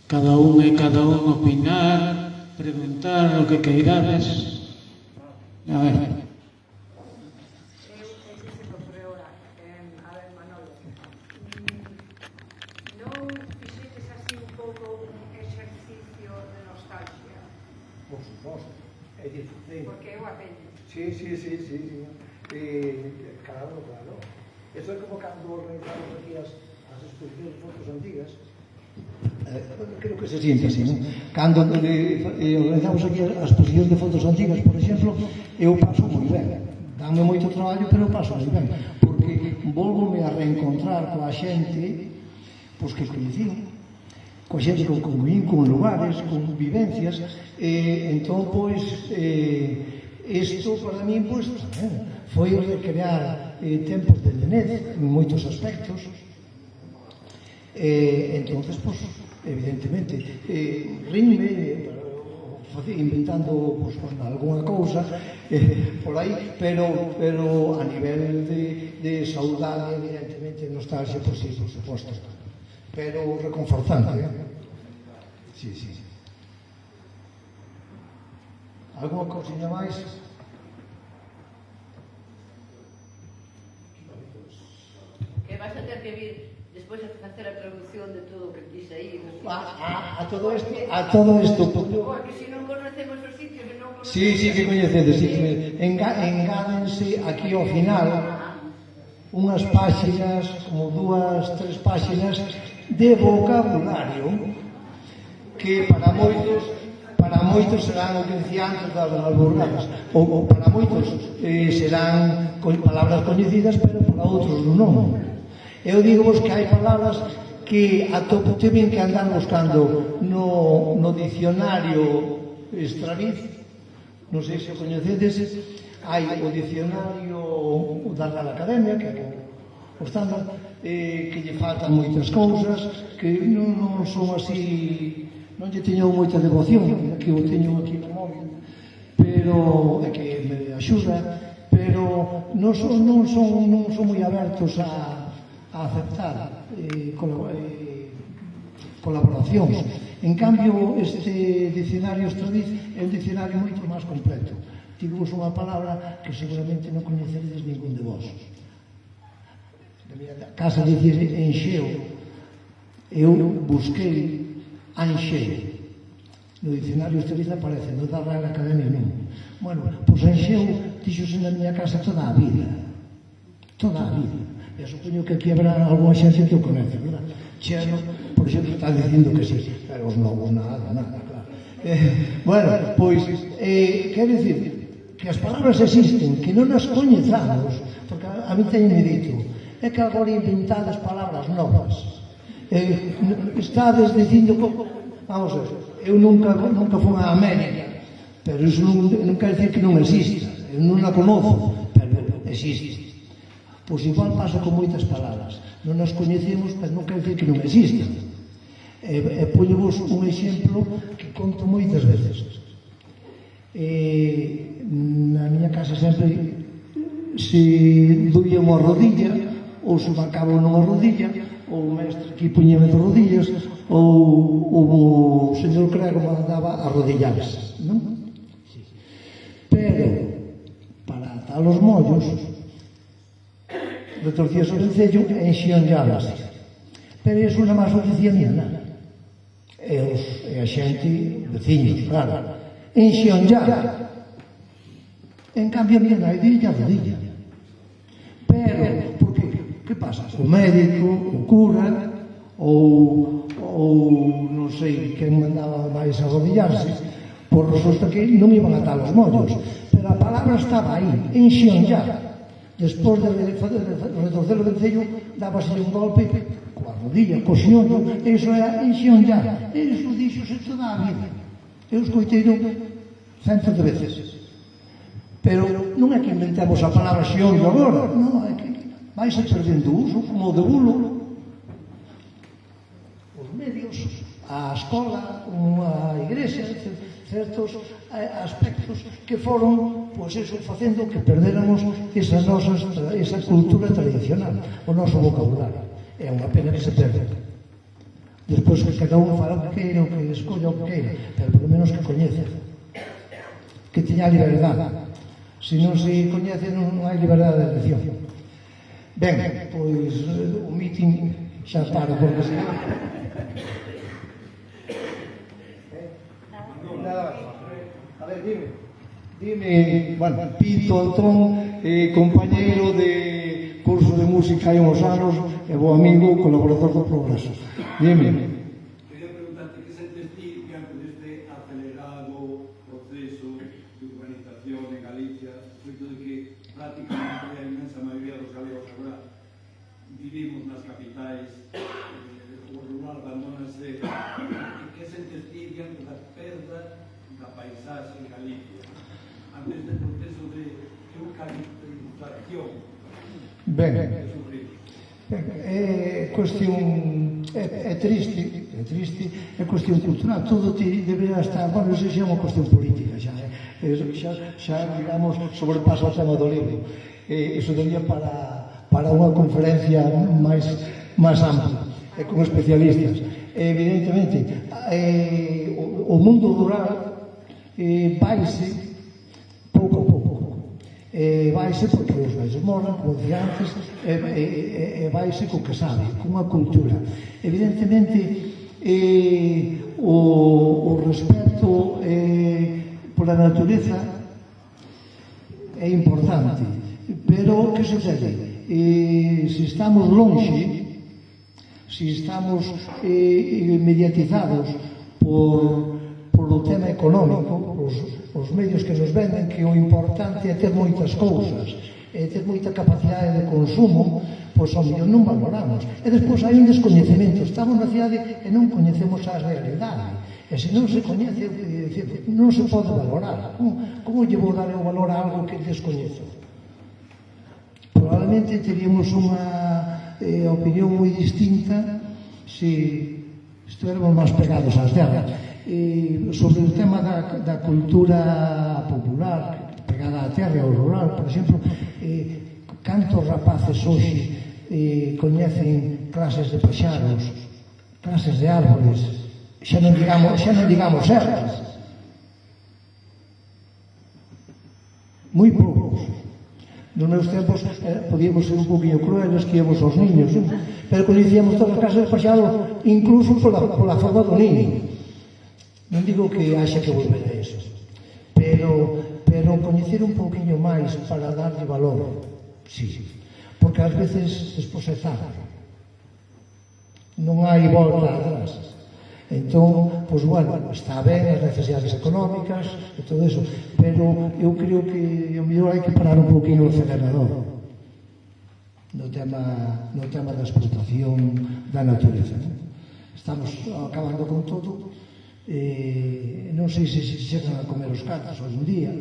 cada un e cada un opinar, preguntar o que queirades. A ver. A ver, Manolo, non fixetes así un pouco un exercicio de nostalgia? Por suposto. Porque eu apeño. Sí. Claro. Eso é como cando organizamos aquí as exposicións de fotos antigas. Creo que se siente así, non? Cando organizamos aquí as exposicións de fotos antigas, por exemplo, eu paso moi ben. Dame moito traballo, pero paso moi ben. Porque volvome a reencontrar coa xente pois que coñecín, coa xente con convivín, con lugares, con vivencias, entón, pois, isto para mí, pois, foi recrear tempos de nenez, en moitos aspectos. Entonces, pois, evidentemente, rime, inventando pois, alguna cousa por aí, pero a nivel de saudade, evidentemente, nostalgia, pois sí, por suposto. Pero reconfortante, Sí. Alguna cousinha máis? Que vas a ter que vir despois a facer a traducción de todo o que quis aí. A todo isto. Porque se non conocemos os sitios e non conocemos... Sí, que coñecedes, sí. Engádense aquí ao final unhas páxinas, como 2, 3 páxinas de vocabulario que para moitos serán o que decía antes das alborgadas, ou para moitos serán palabras coñecidas, pero para outros non. Eu digo vos que hai palabras que temen que andar buscando no dicionario Estraviz, non sei se o coñecedes, hai o dicionario da Real Academia, que é o estándar, que lle faltan moitas cousas, que non son así, non lle teño moita devoción, que o teño aquí no móvil, pero é que me axuda, pero non son moi abertos a aceptar colaboracións. En cambio, este dicionario Estraviz é un dicionario moito máis completo. Digo-vos unha palabra que seguramente non coñeceredes ningún de vos. Na miña casa dicir enxeo. Eu busquei anxeo. No dicionario Estraviz aparece, no da Real Academia non. Bueno, pois anxeo dixose na miña casa toda a vida. Toda a vida. Eu supoño que aquí habrá alguna xente que o conoce, verdad? Cheno, por exemplo, está dicindo que sí, pero os novos nada, claro. Bueno, pois, quero dicir que as palabras existen, que non as coñezamos, porque a mí teñme dito, é que agora inventades palabras novas. Estades dicindo vamos a ver, eu nunca fui a América, pero iso non quer dizer que non exista, eu non la conozo, pero existe. Pois igual pasa con moitas palabras, non as coñecemos, pero non quer dizer que non existan. E poñevos un exemplo que conto moitas veces. Na miña casa sempre se doía unha rodilla ou se marcaba nunha rodilla ou o mestre que poñeme de rodillas ou o señor Crego mandaba arrodillarse, non? Pero para atar os mollos retorcías o vencello e enxionllas, pero iso non máis o dicía miña nana e a xente, veciños, claro, enxionllar. En cambio, a miña nai dilla rodilla. Pero, por que? Que pasa? O médico, o cura, ou non sei quen mandaba máis a rodillarse, por resulta que non iban a atar os mollos. Pero a palabra estaba aí, enxionllar. Despois de retorcer o vencello, dábase un golpe coa rodilla, co xeonllo, e iso era enxionllar. E iso díxose toda a vida. Eu escoitei centos de veces. Pero non é que inventemos a palabra xeonllo agora, non, é que vaise perdendo o uso, como o de bulo. Os medios, a escola, a igrexa, certos aspectos que foron, pois eso, facendo que perderamos esa cultura tradicional, o noso vocabulario. É unha pena que se perde. Despois que cada un fala o que queira, o que escolla o que queira, pero polo menos que coñece, que teña liberdade. Se non se coñece, non hai liberdade de elección. Ben, pois o mitin xa para, porque se... A ver, dime, bueno, Pinto Antón, compañeiro de curso de música hai uns anos, e bo amigo, colaborador do Progreso. Dime. Quería preguntarte, que sentes ti deste acelerado proceso de urbanización en Galicia, fruto de que prácticamente a inmensa maioría dos galegos agora vivimos nas capitais, o rural abandonase? Que sentes ti diante da perda da paisaxe en Galicia antes do proceso de eucaliptización? Ben, é cuestión, é triste, é cuestión cultural, todo debería estar, bueno, iso xa é unha cuestión política, xa digamos, sobrepasa o tema do libro, iso debería para unha conferencia máis ampla, con especialistas. Evidentemente, o mundo rural vaise pouco a pouco, vaise porque os vellos moran, como dicía antes, vaise co que sabe, cunha cultura. Evidentemente, o respeto pola natureza é importante, pero que sucede? Se estamos longe, se estamos mediatizados por o tema económico, os medios que nos venden, que o importante é ter moitas cousas, é ter moita capacidade de consumo, pois ao mellor non valoramos. E despois hai un descoñecemento, estamos na cidade e non coñecemos a realidade. E se non se coñece, non se pode valorar. Como lle vou dar o valor a algo que descoñezo? Probablemente teríamos unha opinión moi distinta se estuéramos máis pegados ás terras. Sobre o tema da cultura popular pegada á terra ou rural, por exemplo, cantos rapaces hoxe coñecen clases de paxaros, clases de árbores, xa non digamos serras, moi poucos. Nos meus tempos podíamos ser un poquinho crueles, que íamos aos niños, pero coñecíamos todas as clases de paxaro, incluso pola forma do niño. Non digo que haxa que volver a eso, pero coñecer un pouquiño máis para darlle valor, sí, porque ás veces despois é tarde, non hai volta atrás. Entón, pois bueno, está ben as necesidades económicas e todo eso, pero eu creo que o mellor hai que parar un pouquiño o acelerador no tema da explotación da natureza. Estamos acabando con todo. Non sei se chegan a comer os cartos hoxe en día,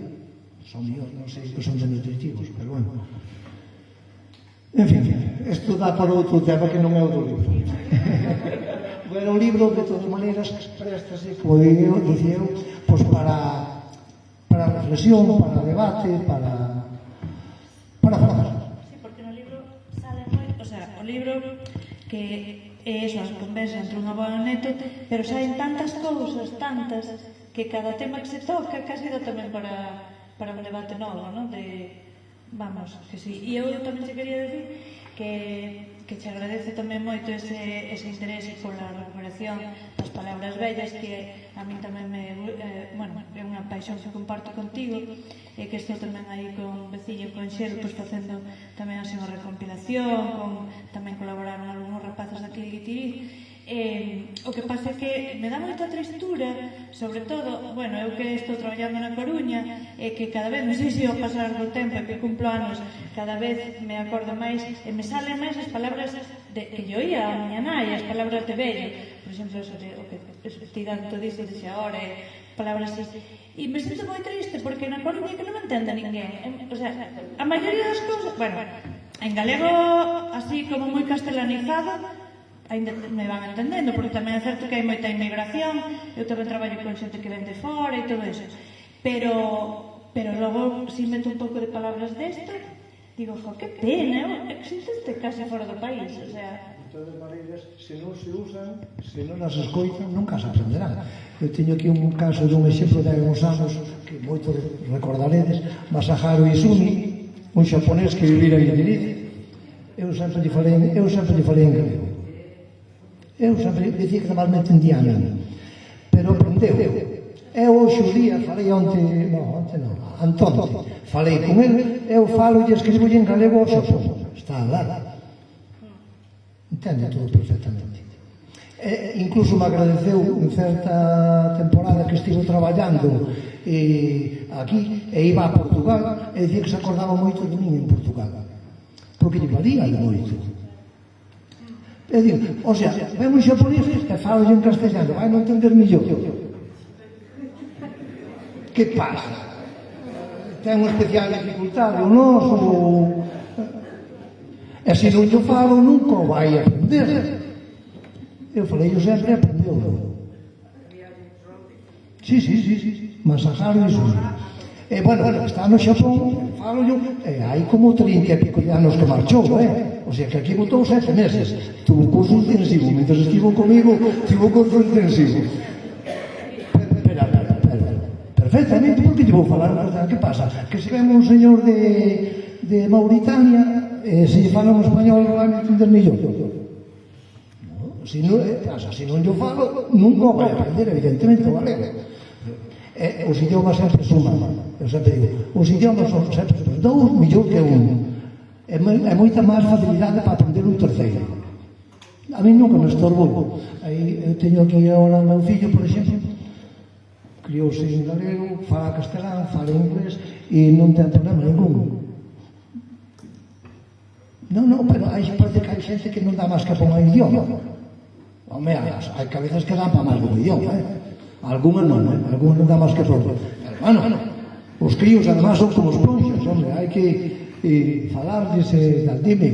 son mellor, non sei que son de nutritivos, pero bueno. En fin, isto dá para outro tema que non é o do libro. Bueno, o libro, de todas maneiras, préstase, como dicía eu, pois para reflexión, para debate, para falar. Sí, porque no libro sale moito, o sea, o libro que é eso, as conversas entre unha boa neto, pero saen tantas cousas, tantas, que cada tema que se toca casi dá tamén para un debate novo, non? Vamos, que sí. E eu tamén se quería decir que che agradece tamén moito ese interese pola recuperación das palabras vellas, que a min tamén bueno, é unha paixón que comparto contigo, e que estou tamén aí con Veciño e con Xero, pois facendo tamén así unha recompilación, tamén colaboraron algúns rapaces daqui de Guitirí. O que pasa é que me dá moita tristura, sobre todo, bueno, eu que estou traballando na Coruña, e que cada vez, non sei se ao pasar do tempo e que cumplo anos, cada vez me acordo máis e me salen máis as palabras que yo oía a miña nai, as palabras de vello, por exemplo, o que ti tanto dices de ahora, palabras así. E me sinto moi triste porque na Coruña que non me entende ninguén. O sea, a maioría das cousas, bueno, en galego así como moi castelanizado, ainda me van entendendo, porque tamén é certo que hai moita inmigración, eu tamén traballo con xente que ven de fora e todo eso, pero logo, se meto un pouco de palabras desta, digo, jo, que pena, existe case fora do país, o sea... De todas maneiras, se non se usan, se non as escoitan, nunca se aprenderán. Eu teño aquí un caso dun exemplo de uns anos, que moito recordaredes, Masaharu Izumi, un xaponés que vivira en Guitirí. Eu sempre lle falei en galego. Eu sempre dicía que nada máis me entendía a mí, pero aprendeu. Eu hoxe o día falei onte non, falei con ele, eu falo e escribo en galego ao Xapón, está lá, entende todo perfectamente. Incluso me agradeceu en certa temporada que estivo traballando aquí e iba a Portugal e dicía que se acordaba moito de min en Portugal, porque lle valía de moito. Eu digo, o sea, ven un xaponés e falo en castellano, vai non entender millor. Que pasa? Ten unha especial dificultade o noso, e se non yo falo nunca o vai aprender. Eu falei, eu sempre aprendeu. Sí, Masaharu Izumi. E, bueno, está no Xapón, falo yo, e hai como 30 e pico de anos que marchou, o sea, que aquí botou 7 meses. Tuvo un curso intensivo, mientras estivo comigo, tuvo un curso intensivo. Pero, perfectamente, porque lle vou falar, que pasa? Que se ven un señor de Mauritania, se lle fala un español, vai me entender mellor. Se non lle falo, nunca o vai aprender, evidentemente, o galego. Os idiomas sempre suman. Eu sempre digo, os idiomas son sempre dous millón que un. É moita máis facilidade para aprender un terceiro. A mí nunca me estorbou. Eu teño aquí agora o meu fillo, por exemplo, criouse en galego, fala castelán, fala inglés e non ten problema ningún. Non, pero parece que hai xente que non dá máis que para un idioma. Home, hai cabezas que dan para máis dun idioma, Algunas non, algunas non dá máis que para outro. Pero, bueno, os críos, además, son como esponxas, hombre, hai que falarles e tal, dime.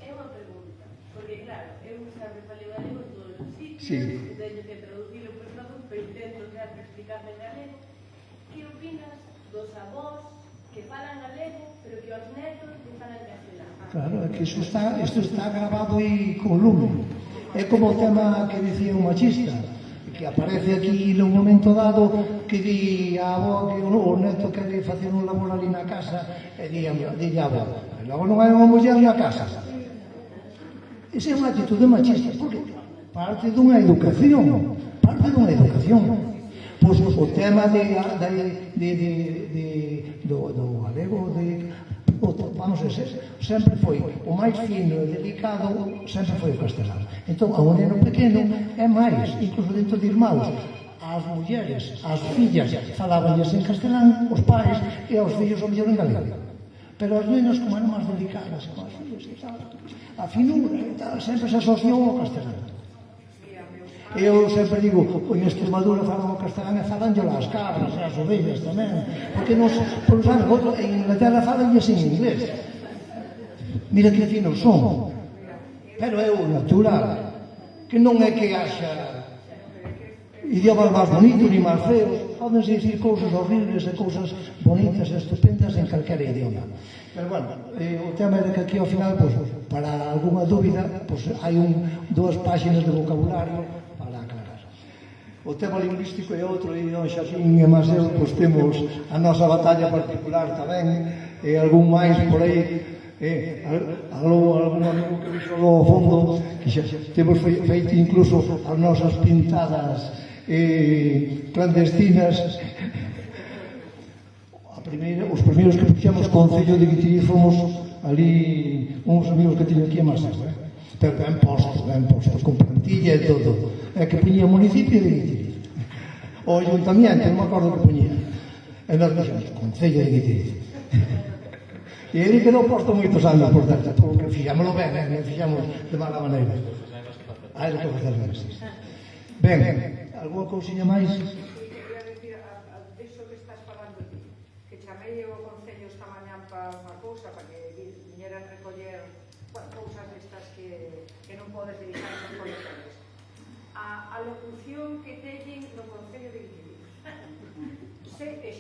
É unha pregunta, porque, claro, eu sempre falei galego en todos os sitios, teño que traducilo por todo, pero intento sempre explicarme en galego. Que opinas dos avós que falan galego, pero que os netos que falan castelán? Claro, é que isto está grabado aí con lume. É como o tema que dicía un machista, que aparece aquí nun momento dado que di a avó que o neto quere facer un labor ali na casa e di a avó, logo non hai unha muller na casa. Esa é unha actitude machista, porque parte dunha educación, pois o tema do galego, vamos a ser, sempre foi o máis fino e delicado, sempre foi o castelán. Entón, a un neno pequeno é máis, incluso dentro de irmãos, as mulleres, as fillas falabanlles en castelán, os pais, e aos fillos o mellor en galego. Pero as nenas, como eran máis delicadas, como as fillas, a finura, sempre se asociou ao castelán. Eu sempre digo, en Extremadura falan o castelán e falan as cabras e as ovellas tamén, porque non saben, en Inglaterra falan en inglés. Mira que finos son, pero é o natural, que non é que haxa idiomas máis bonitos ni máis feos, podense dicir cousas horribles e cousas bonitas e estupendas en calquera idioma. Pero bueno, o tema é que aquí ao final, para alguna dúbida, hai dúas páxinas de vocabulario para aclarar. O tema lingüístico é outro, e don Xaquín e máis eu, temos a nosa batalla particular tamén, e algún máis por aí, algún amigo que vixo ao fondo, que xa temos feito incluso as nosas pintadas clandestinas. Os primeiros que puxemos Concello de Guitiriz fomos ali uns amigos que tiño aquí a Maseu, pero ben postos, con plantilla e todo, que puñía municipio de Guitiriz, o ayuntamiento, non me acordo que puñía, e nós puxemos Concello de Guitiriz, e ele quedou posto moitos anos, por tanto, porque fixámoslo ben, non fixamos de mala maneira. Hai que facer ben. Ben, alguna cousiña máis? Quería dicir, iso que estás falando ti, que chamei o Concello esta mañán para unha cousa, para que viñeran recoller cousas destas que non podes dedicar aos colectores. A locución que teñen no Concello de Guitiriz.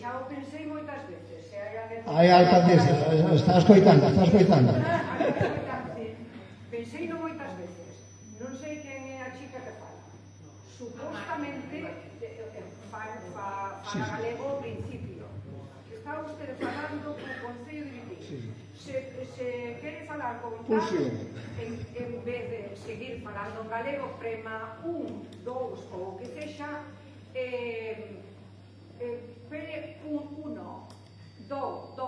Xa o pensei moitas veces. Hai alcaldesa, está escoitando. Pensei no moitas veces. Non sei quen é a chica que fala. Supostamente fala galego ao principio. Está usted falando co Concello de Guitiriz. Se quere falar con tal, en vez de seguir falando en galego, prema 1, 2 ou o que sexa, pere 1, 2, 2.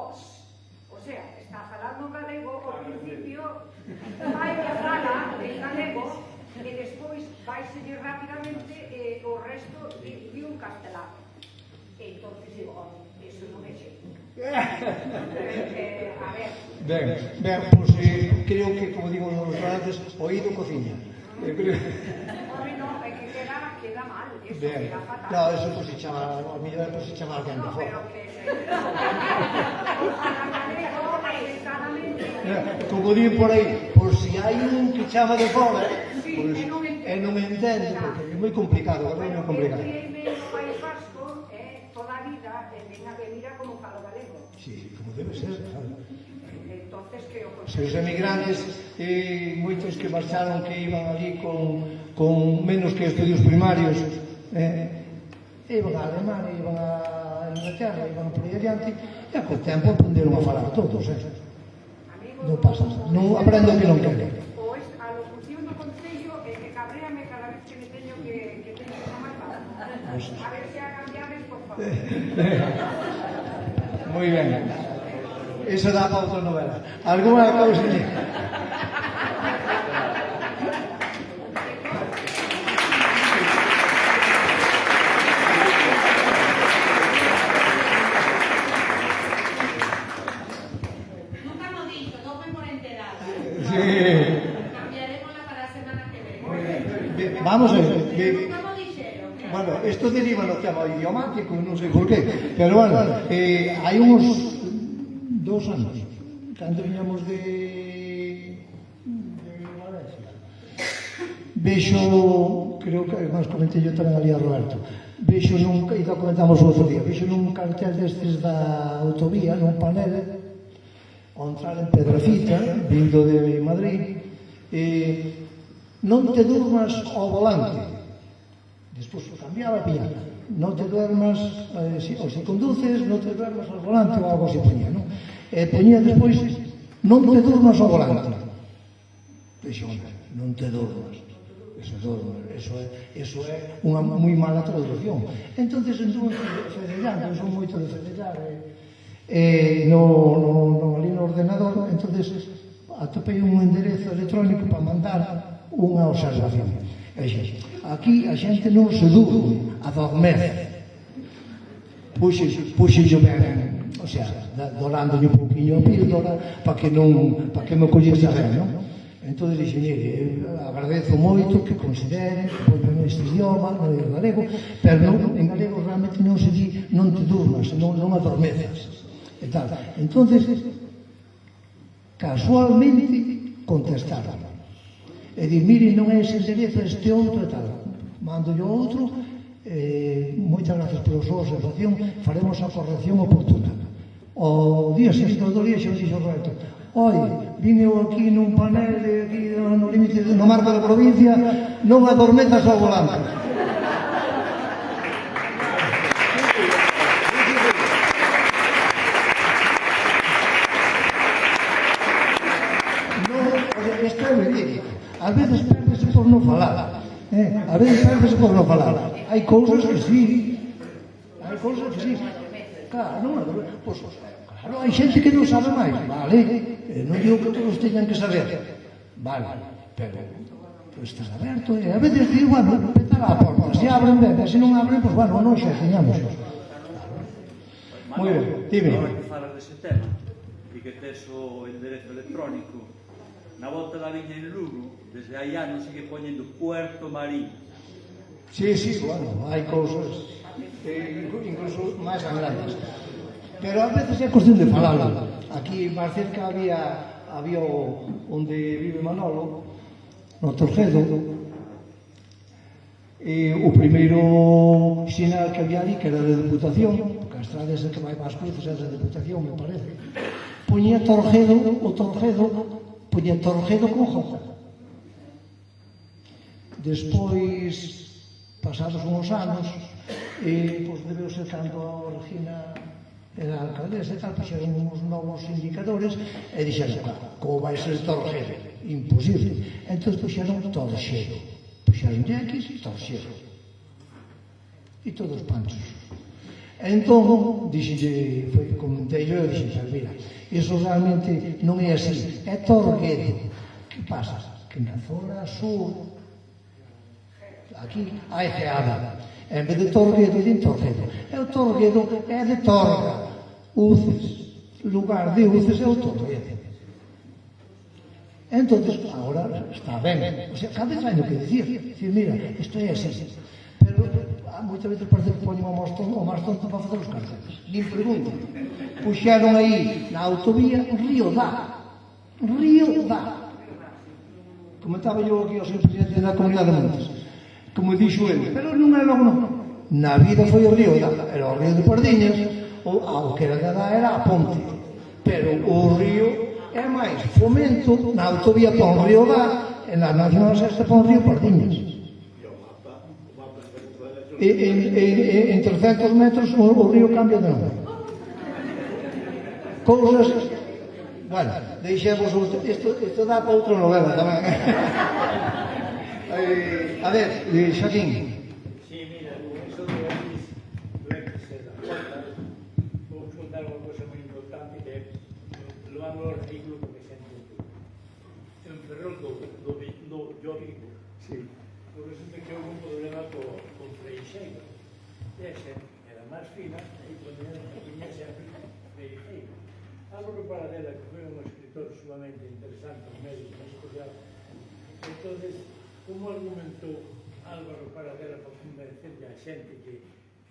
O sea, está falando en galego ao principio, vai que fala en galego e despois vai seguir rapidamente o resto de un castelán. Entonces digo, eso non é xeito. A ver. Ben, creo que, como digo nos restaurantes, oído cociña. Home, non, é que queda mal, eso queda fatal. Claro, eso se chama, a mellor se chama alguén de fora. Como di por aí, por si hai un que chama de fora, e non me entende, porque é moi complicado, é moi complicado. No País Vasco, toda a vida, mira como falo galego. Sí, como debe ser, claro. Entonces, que o Os emigrantes, moitos que marcharon, que iban ali con menos que estudios primarios, iban a Alemania, iban a Inglaterra, iban por aí adiante, e co tempo aprenderon a falar todos, non pasa nada, non aprendo que non quero. A locución do Concello é que cabréame cada vez que me teño que chamar para. A ver se a cambiades, por favor. Moi ben. Eso dá para outra novela. Alguna cousa? Nunca hemos dicho, no me por enterada. Sí. Cambiaremos para la semana que viene. Vamos a ver. Nunca hemos dicho. Bueno, isto deriva no tema idiomático, non sei por qué, pero bueno, hai uns 2 anos, cando viñamos de Valencia, vexo, creo que máis comentei yo tamén ali a Roberto, vexo nunca, e lo comentamos o outro día, vexo nun cartel destes da autovía, nun panel, ao entrar en Pedrafita, vindo de Madrid, non te durmas ao volante. Despois cambiaba a piñata. Non te duermas, ou se conduces, non te duermas ao volante ou algo así poñía, non? E poñía despois, non te durmas ao volante. Dixo, non te durmas. Eso é unha moi mala traducción. Entonces, fedellando, eu son moito de fedellar, ali no ordenador, entonces atopei un enderezo electrónico para mandar unha observación. Aquí a xente non se durme, adormece. Puxenlle ben, o sea, dorándolle un pouquinho a píldora para que non collese ben, non? Entón, dixen, mire, agradezo moito que considere que poñan este idioma, non é galego, pero non, en galego realmente non se di non te durmas, non adormezas, e tal. Entón, casualmente, contestaron. E di, mire, non é ese enderezo, este outro e tal. Mando yo outro, moitas gracias pola súa observación, faremos a corrección oportuna. O día seguinte do día xa dixo Roberto, oi, vim eu aquí nun panel de aquí no límite no marco da provincia, non adormezas ao volante. Isto é verídico. Ás veces pérdese por non falar. Ás veces pérdese por non falar. Hai cousas que sí. Hai cousas que sí. Claro, non adormezas. Pois, claro, hai xente que non sabe máis. Vale. Non digo que todos teñan que saber. Vale. Pero estás aberto. A veces digo, bueno, petar a porta. Se abren, ben. Se non abren, pois, bueno, non xa teñamos. Moi ben. Dime. Agora que falas dese tema e que tes o enderezo electrónico, na volta da viña en Lugo, desde hai anos sigue poñendo Puerto Marín. Sí, bueno, hai cousas incluso máis grandes. Pero a veces é cuestión de falarlo. Aquí máis cerca había onde vive Manolo, no Torcedo, e o primeiro sinal que había ali, que era de Deputación, porque a estrada esa que vai para as cruces é de Deputación, me parece, poñía Torcedo con J. Despois, pasados uns anos, pois debeu ser cando a Regina era alcaldesa e tal, puxeron uns novos indicadores e dixeron, como vai ser Torcedo? Imposible. Entón puxeron Torxedo. Puxeron de X, Torxedo. E todos panchos. Entón, dixenlle, comentei eu e dixenlle, mira, iso realmente non é así, é Torguedo. Que pasa? Que na zona sur, aquí, hai geada. En vez de Torguedo, din Torguedo. E o Torguedo é de Torga. Uces. Lugar de Uces é o Torguedo. Entón, agora está ben. O sea, cada vez hai o que dicir. Dicir, mira, isto é así. Pero moitas veces parece que poñen o máis tonto para facer os carteles. Nin pregunta. Puxeron aí na autovía Río Dá. Comentaba eu aquí ao señor presidente da Comunidade de Montes. Como dixo ele, pero non é logo non. Na vida foi o Río Dá, era o Río de Pardiñas, o que era de Dá era a ponte. Pero o río é máis Fomento, na autovía pon Río Dá, e na Nacional Sexta pon Río Pardiñas. En 300 metros o río cambia de nome. Cousas... Bueno, deixemos... Isto dá para outra novela tamén. A ver, Xaquín. Sí, mira, eso de verse da porta, vou contar unha cosa moi importante que é levando ao ridículo que me sento en Ferrol do Llorico. Sí. Resulta que houve un problema con Freixeiro. E a xente era máis fina e poñía sempre Freixeiro. Álvaro Paradela, que foi un escritor sumamente interesante, un médico moi especial, entonces, como argumentou Álvaro Paradela para convencer a xente que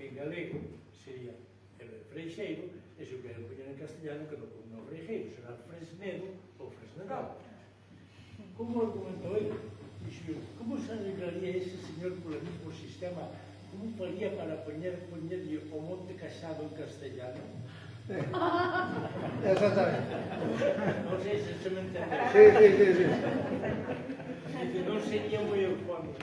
en galego sería Freixeiro, e se o que era poñer en castellano que non Freixeiro, será Fresnedo ou Fresnedal. Como argumentou ele? Dixo, como se arreglaría ese señor polo mismo sistema? Como faría para poñerlle o Monte Casado en castellano? Exactamente. Non sei se me entende. Sí. Non sería moi eufónico.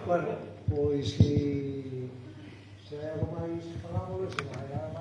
Bueno, pois se hai algo máis falamos, se vai a